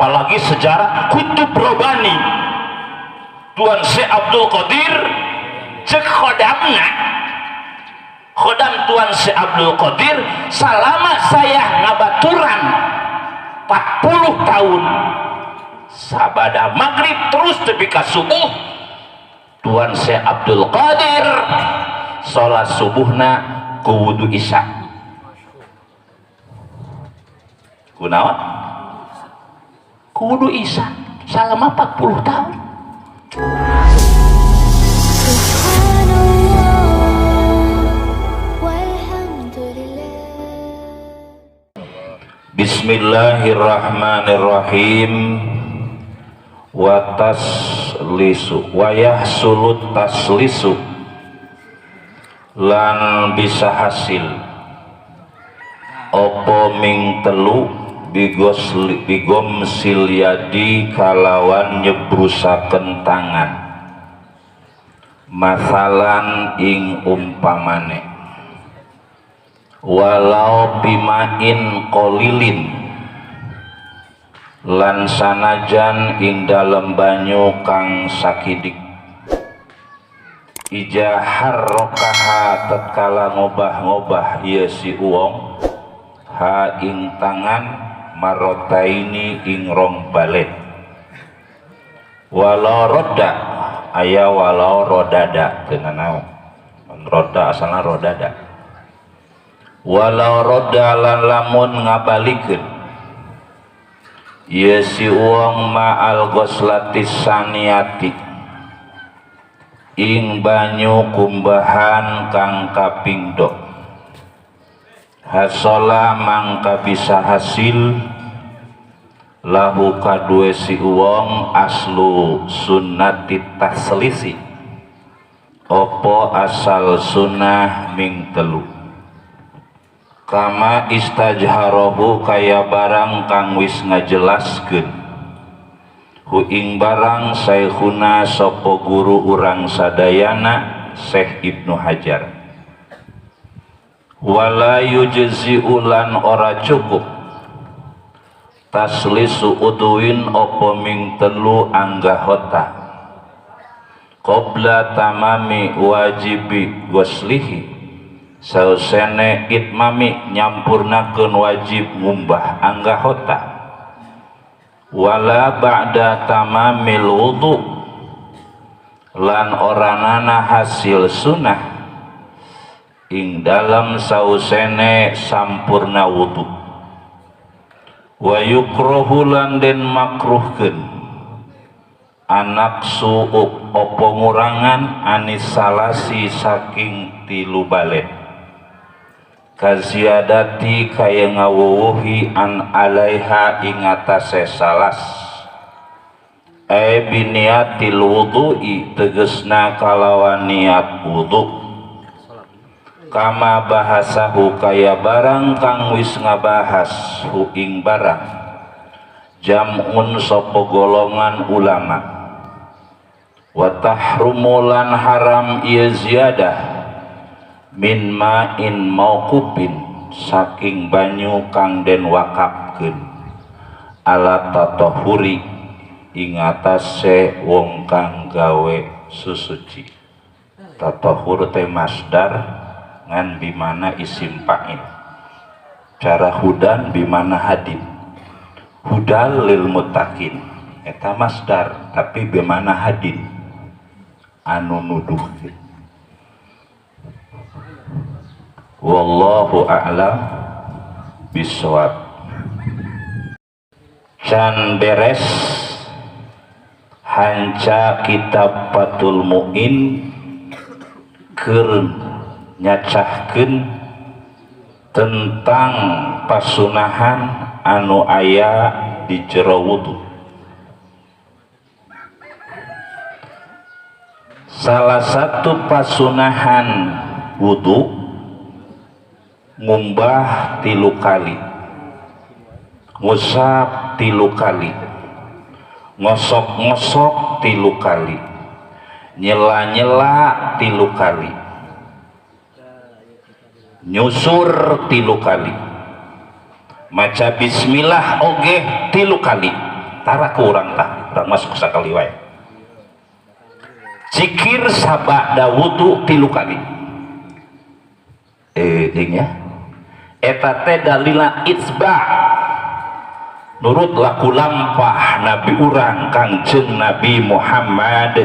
apalagi sejarah kutub robani Tuan Syekh Abdul Qadir cek khodamna khodam Tuan Syekh Abdul Qadir selama saya ngabaturan 40 tahun sabada maghrib terus tepi ka subuh Tuan Syekh Abdul Qadir sholat subuhna ku wudu isya kunaon ku wudu isya selama 40 tahun. Bismillahirrahmanirrahim. Wa taslisu wa yahsulut taslisu lan bisa hasil opo ming telu bigom silyadi kalawan nyebrusaken tangan masalan ing umpamane walau bimain kolilin lan sanajan ing dalem banyu kang sakidik ijahar rokaha tatkala ngobah-ngobah ieu si uwong ha ing tangan marotaini ing rong balen walau roda aya walau rodada dengan naon roda asalna rodada walau roda lan lamun ngabalikeun ieu si uwong ma'al ghoslatis saniyati ing banyu kumbahan kang kaping do hasola mangka bisa hasil lahu kadue si uwong aslu sunnati taslisi opo asal sunnah ming telu kama istajharohu kaya barang kang wis ngajelaskeun hu ing barang saikhuna sopo guru urang sadayana Syekh Ibnu Hajar wala yujzi ulan ora cukup taslisu uduin opo ming telu anggahota qabla tamami wajibi goslihi sausene itmami nyampurnakeun wajib ngumbah anggahota wala ba'da tamamil wudu lan oranana hasil sunnah ing dalam sausene sampurna wudu wa yukrahu lan den makruhkeun anak suuk opo ngurangan anis salasi saking tilu balen kaziadati kaya ngawuwuhi an alaiha ing atase salas biniatil wudu'i tegesna kalawan niat wudu kama bahasahu kaya barang kang wis ngabahas hu ing barang jam'un sopo golongan ulama wa tahrumulan haram ieu ziyadah min ma'in mauqupin saking banyu kang den wakafkeun ala tatahuri ing atase wong kang gawe susuci tatahur teh masdar ngan bimana isim fa'il cara hudan bimana hadin hudal lil muttaqin eta masdar tapi bimana hadin anu nuduhkeun wallahu a'lam bisawab. Can beres hanca kitab Fathul Mu'in keur nyacahkeun tentang pasunahan anu aya di jero wudu. Salah satu pasunahan wudu ngumbah 3 kali, ngusap 3 kali, ngosok-ngosok 3 kali, nyela-nyela 3 kali, nyusur 3 kali, maca bismillah oge 3 kali, tara ke urang tah urang masuk sakali wae zikir sabada wudu 3 kali nya eta teh dalilna itsba nurut laku lampah Nabi urang Kangjeng Nabi Muhammad.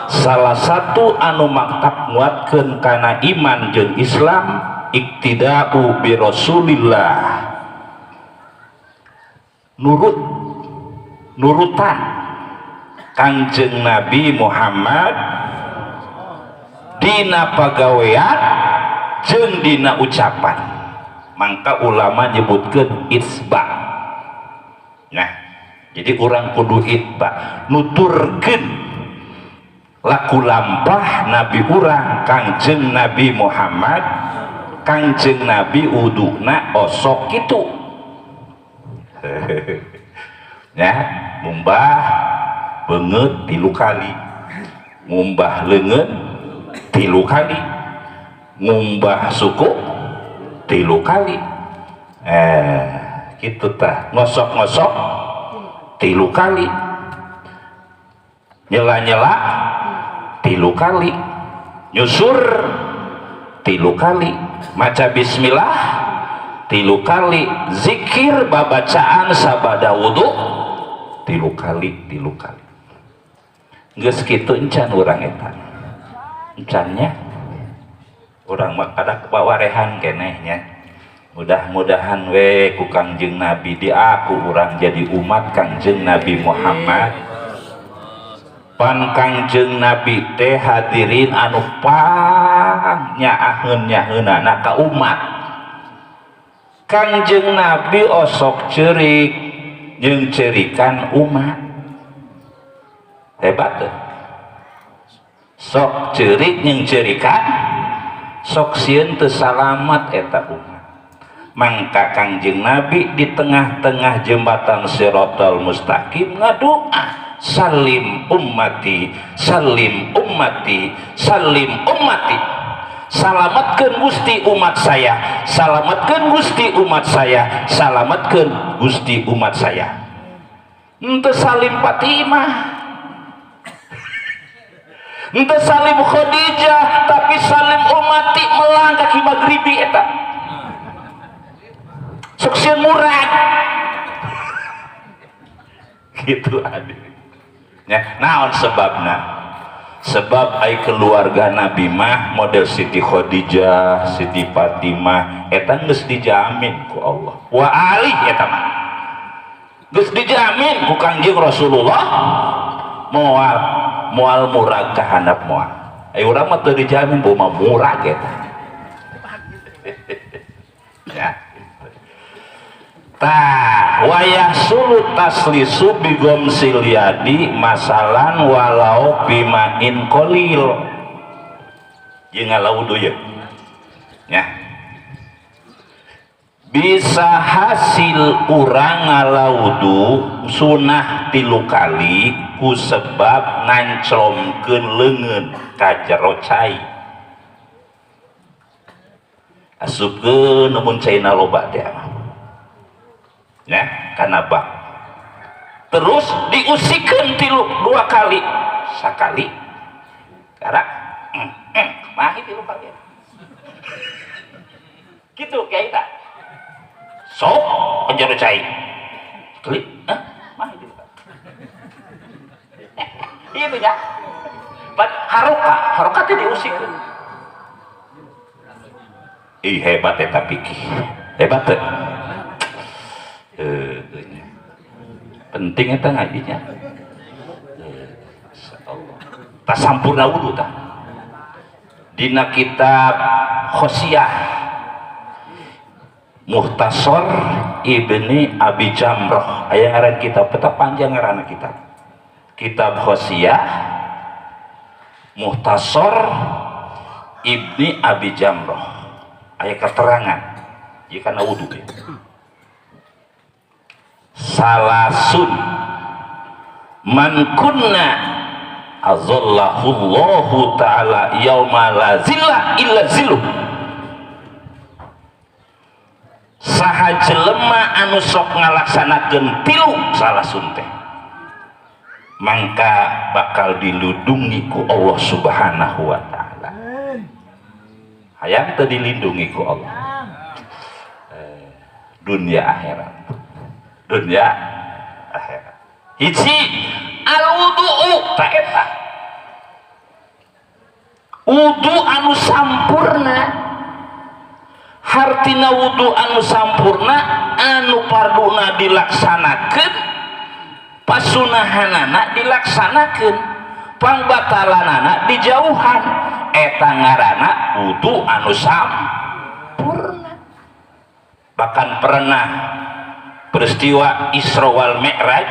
Salah satu anu maktab nguatkeun kana iman jeung Islam iktidau bi Rasulillah, nurutan Kangjeng Nabi Muhammad dina pagawean jeung dina ucapan. Mangka ulama nyebutkeun itsba. Nah, jadi orang kudu itba nuturkeun laku lampah Nabi urang Kangjeng Nabi Muhammad, Kangjeng Nabi uduna osok gitu ya, mumbah beungeut 3 kali, mumbah leungeut 3 kali, mumbah suku 3 kali, gitu tah, ngosok-ngosok 3 kali, nyela-nyela 3 kali, nyusur 3 kali, maca bismillah 3 kali, zikir babacaan sabada wudu 3 kali. Geus kitu encan urang eta encannya urang mah kada kebawarehan kenehnya. Mudah-mudahan we ku Kangjeng Nabi di aku urang jadi umat Kangjeng Nabi Muhammad. Pan Kangjeng Nabi teh hadirin anu panyaahkeun-nyaheunana ka umat. Kangjeng Nabi osok ceurik jeung ceurikan umat. Hebat teh. Sok ceurik jeung ceurikan sok sieun teu salamet eta umat. Mangka Kangjeng Nabi di tengah-tengah jembatan Shiratal Mustaqim ngadoa, salim ummati, salim ummati, salim ummati. Salamatkeun Gusti umat saya, salamatkeun Gusti umat saya, salamatkeun Gusti umat saya. Henteu salim Fatimah, henteu salim Khadijah, tapi salim ummati melang kaki maghribi eta. Sok sieun murad. Gitu adik. Ya, naon sebabna? Sebab ai keluarga Nabi mah model Siti Khadijah, Siti Fatimah eta geus dijamin ku Allah. Wa ali eta mah geus dijamin ku Kangjeng Rasulullah moal murag ka handap moal. Ai urang mah teu dijamin bawa murag eta. Ya. Tah wayah sulut taslisu bigom silyadi masalan walau bimain kolil jeung ngalaudu ya. Bisa hasil urang ngalaudu sunah 3 kali ku sebab nganclomkeun leungeun ka jero cai. Asupkeun mun caina loba teh ya, karena bak terus diusikeun 2 kali sakali karena mah 3 kali gitu kayak tak sok penjara cai klik mah 3 kali itu ya harokat itu diusikeun hebat eta pikir hebat teh. Penting eta ngajinya. Tak sampurna wudu tah. Dina kitab Khosyah Mukhtasar Ibni Abi Jamrah aya ngaran kitab peta panjang ngaranna kitab. Kitab Khosyah Mukhtasar Ibni Abi Jamrah aya keterangan jika na wudu ya. Salasun man kunna azallahullahu ta'ala yauma la zilla illa zilluh. Saha kajelema anu sok ngalaksanakeun tilu salah sunte mangka bakal dilindungi ku Allah Subhanahu wa taala. Hayang teu dilindungi ku Allah. Dunia akhirat. Dunia akhirat. Hiji al-wudu'u ta eta. Wudu anu sampurna. Hartina wudu anu sampurna anu parduna dilaksanakeun, pasunahanana dilaksanakeun, pangbatalanana dijauhan. Eta ngaranna wudu anu sampurna. Bahkan pernah peristiwa Isra wal Mi'raj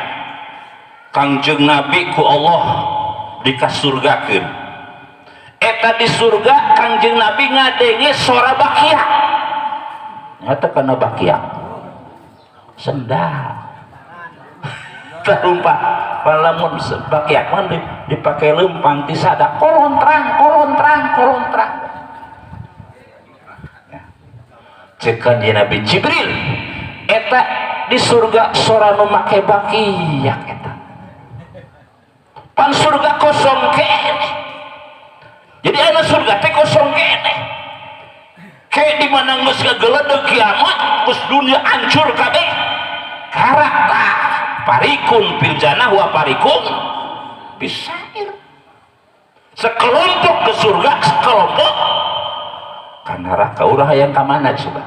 Kangjeng Nabi ku Allah dikasurgakeun. Eta di surga Kangjeng Nabi ngadenge sora bakia. Nyata kana bakia sendal tarumpah palamun bakia mah dipake lempang ti sada kolontrang cek Kanjeng Nabi Jibril eta di surga sora nu make bakia eta pan surga kosong kene. Jadi ayeuna surga teh kosong kene. Kayak dimana nges ngegeledeug kiamat, nges dunia hancur kabeh. Karakta parikun fil jannah wa parikun bisair. Sekelompok ke surga, sekelompok ka neraka. Urang hayang ka mana coba?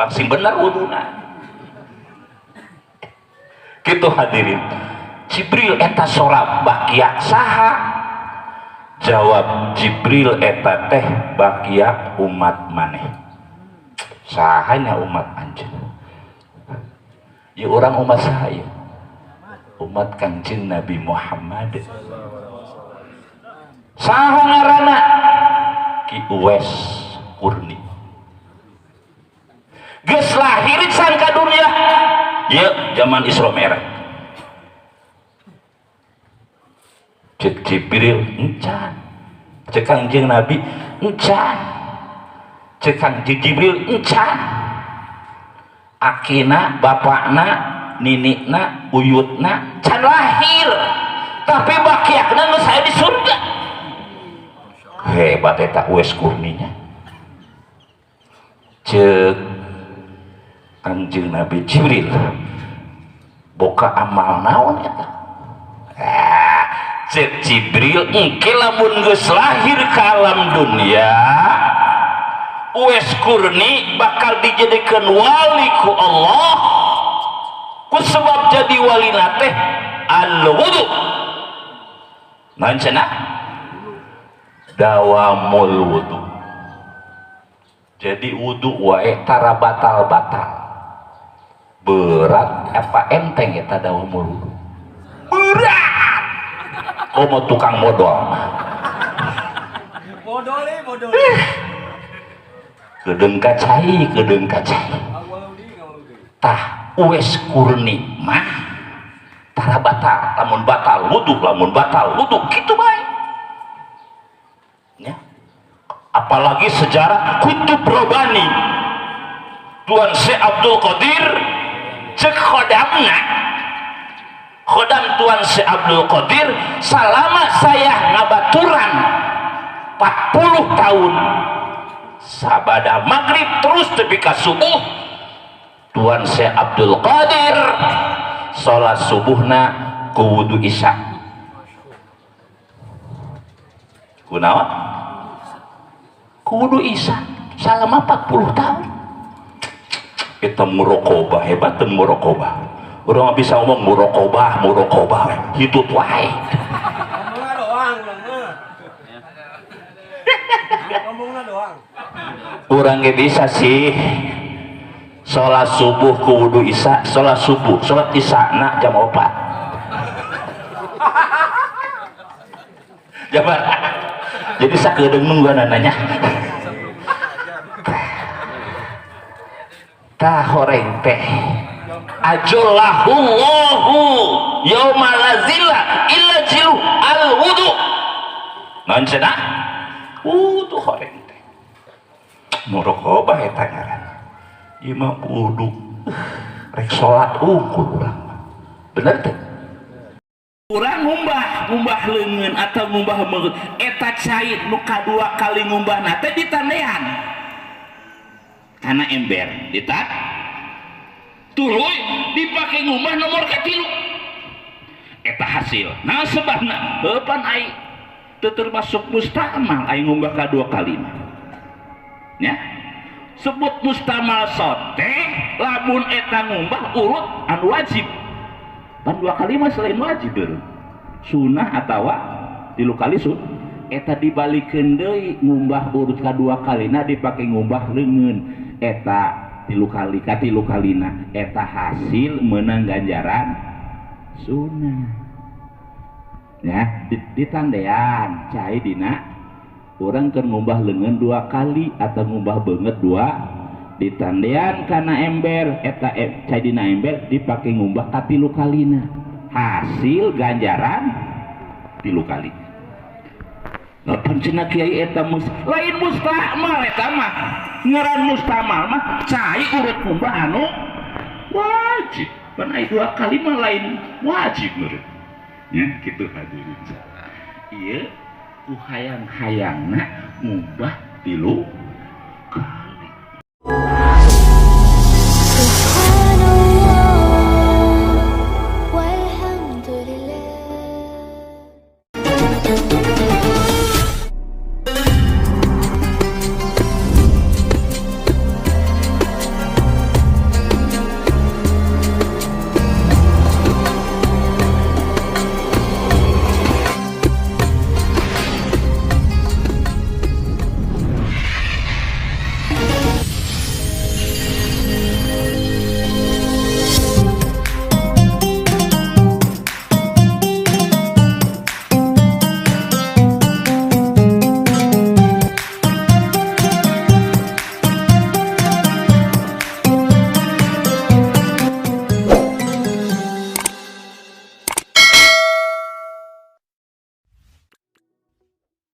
Langsung bener wuduna. Kitu hadirin. Jibril eta sora bakia saha? Jawab Jibril eta teh bakia umat maneh. Sahanya umat anjeun. Ya orang umat saya. Umat Kangjeng Nabi Muhammad. Saha ngaranna? Ki Uwais Kurni. Geus lahir can ka dunia. Ya zaman Isra Mi'raj. Cek Jibril encan, cek Kangjeng Nabi encan, cek Kangjeng Jibril encan, akina, bapakna, ninikna, uyutna can lahir, tapi bakiakna geus aya di surga. Hebat eta Uwais Kurninya. Cek Kangjeng Nabi Jibril, boka amal naon eta? Cek Jibril engke lamun geus lahir ka alam dunia Uwais Kurni bakal dijadikeun wali ku Allah ku sebab jadi walina teh al-wudu naon cenah dawamul wudu. Jadi wudu wae tara batal-batal berat apa enteng eta dawamul wudu berat. Oh mau tukang modal kedeng kacai tah Uwais Kurni mah tara batal lamun batal wudu kitu bae ya. Apalagi sejarah Kutub Robani Tuan Syekh Abdul Qadir cek Khodam Tuan Syekh Abdul Qadir selama saya ngabaturan 40 tahun sabada maghrib terus tepi ka subuh Tuan Syekh Abdul Qadir salat subuhna ku wudu isya kunaon ku wudu isya selama 40 tahun. Kita muraqabah hebat teu muraqabah. Urang bisa ngomong muraqabah hitut wae. Urang ge bisa sih salat subuh ku wudu isya, salat isya na jam 4. Jabar. Jadi sakedeung nungguan nanya. Tah horeng teh ajallahullahu yauma la zilla illa zilu al wudu naon cenah wudu horeng teh muraqabah eta ngaranna imam kudu rek salat unggul urang bener teh urang ngumbah leungeun atau ngumbah meungeut eta cai nu kadua kali ngumbahna teh ditandean kana ember ditat tuluy dipake ngumbah nomor katilu eta hasil nah sebabna heupan ai teu termasuk mustamal ai ngumbah kadua kalina nya sebut mustamal sote lamun eta ngumbah urut anu wajib pan dua kali mah selain wajib beureum sunah atawa tilu kali sun eta dibalikeun deui ngumbah urut kadua kalina dipake ngumbah leungeun eta tilu kalina eta hasil menang ganjaran sunah ya ditandean cai dina orang keur ngumbah leungeun dua kali atau ngumbah beungeut dua ditandean kana ember eta cai dina ember dipake ngumbah ka tilu kalina hasil ganjaran tilu kali lapan cenah kiai eta lain mustamal eta mah ngaran mustamal mah cai urut ngumbah anu wajib pan aya dua kali mah lain wajib meureun nya kitu hadirin ieu ku hayang-hayangna ngubah tilu